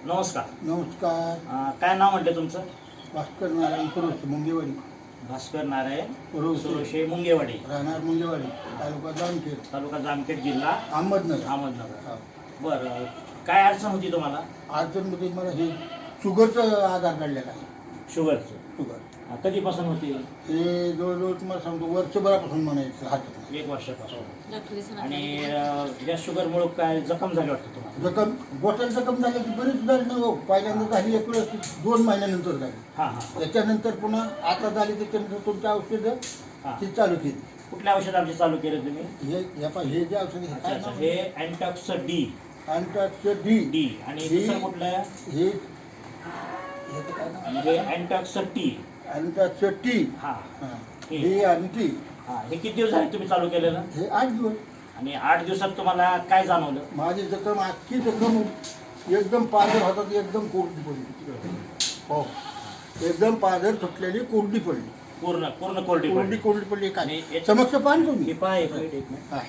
नमस्कार. नमस्कार. काय नाव म्हटलं तुमचं? भास्कर नारायण पुरोशे, मुंगेवाडी. भास्कर नारायण पुरोशे, सुरोशे, मुंगेवाडी, राहणार मुंगेवाडी, तालुका जामखेड, तालुका जामखेड, जिल्हा अहमदनगर. अहमदनगर. बरं, काय अडचण होती तुम्हाला? अडचणमध्ये मला हे शुगरचं आधार काढलेला आहे. शुगरचं शुगर कधीपासून होती? हे जवळजवळ तुम्हाला सांगतो वर्षभरापासून म्हणायचं हातात. 1 वर्षापासून. आणि या शुगरमुळे काय जखम झाली वाटतं तुम्हाला? जखम गोट्याला जखम झाली की बरीच झाली नाही हो. पहिल्यांदा झाली एक वेळेस 2 महिन्यानंतर झाली. हां हां. त्याच्यानंतर पुन्हा आता झाली त्याच्यानंतर तुमच्या औषधं ती चालू केली. कुठल्या औषध आमची चालू केलं तुम्ही? हे जे औषध अच्छा, हे अँटॉक्स डी डी आणि दुसरं कुठलं आहे? हे हे अँटॉक्स टी. टी. हां हे आणि टी. हां, हे किती दिवस झाले तुम्ही चालू केलेलं? हे 8 दिवस. आणि 8 दिवसात तुम्हाला काय जाणवलं? माझी जखम अख्खी जखम एकदम पाझर होतात, एकदम कोरडी पडली. हो, एकदम पाझर सुटलेली कोरडी पडली. पूर्ण पूर्ण कोरडी कोरडी पडली. कोरडी पडली. काय आणि समक्ष पान तुम्ही हे पहा, एक मिनिट. हा.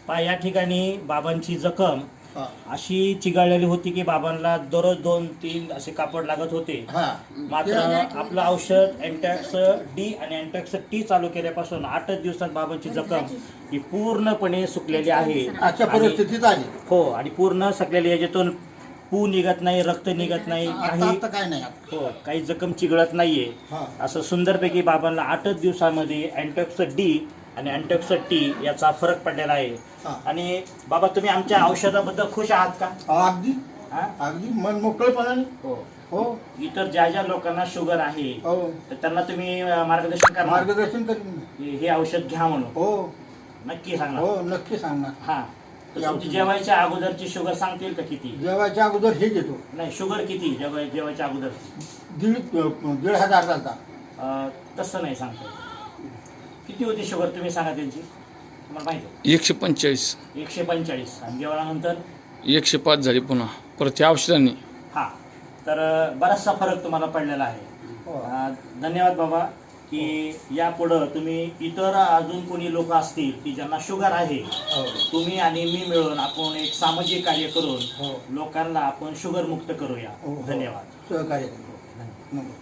पहा, या ठिकाणी बाबांची जखम हा. अशी चिघळलेली होती की बाबांना दररोज 2-3 असे कापड लागत होते. हा. मात्र आपलं औषध अँटॅक्स डी आणि अँटॅक्स टी चालू केल्यापासून 8 दिवसात बाबांची जखम ही पूर्णपणे सुकलेली आहे. अशा आणि- परिस्थितीत आली. हो, आणि पूर्ण सगळ्या याच्यातून पू निघत नाही, रक्त निघत नाही, काही आता काय नाही आता. हो, काही जखम चिघळत नाहीये. हा. असं सुंदरपैकी बाबांना 8 दिवसामध्ये अँटॉक्स डी आणि अँटॉक्स टी याचा फरक पडलेला आहे. हा. आणि बाबा, तुम्ही आमच्या औषधाबद्दल खुश आहात का? अगदी हा? अगदी मन मोकळेपणाने. हो. हो. इतर ज्या ज्या लोकांना शुगर आहे हो, तर त्यांना तुम्ही मार्गदर्शन करणार मार्गदर्शन करीन. हे औषध घ्या म्हणून? हो नक्की सांगणार? हो, नक्की सांगणार. हा. तर तुमची जेवायच्या अगोदरची शुगर सांगतील का किती? जेवायच्या अगोदर हे घेतो. नाही, शुगर किती जेवायच्या अगोदर? 1,500 चालता. तसं नाही सांगता येत. किती होती शुगर तुम्ही सांगा त्यांची, तुम्हाला माहिती आहे? 145. 145. आणि जेवणानंतर 105 झाली पुन्हा परत या औषधांनी. हा. तर बराचसा फरक तुम्हाला पडलेला आहे. हो. धन्यवाद बाबा, की यापुढं तुम्ही इतर अजून कोणी लोक असतील की ज्यांना शुगर आहे, हो. तुम्ही आणि मी मिळून आपण एक सामाजिक कार्य करून हो. लोकांना आपण शुगर मुक्त करूया. हो, हो. धन्यवाद. सहकार्य करू. धन्यवाद.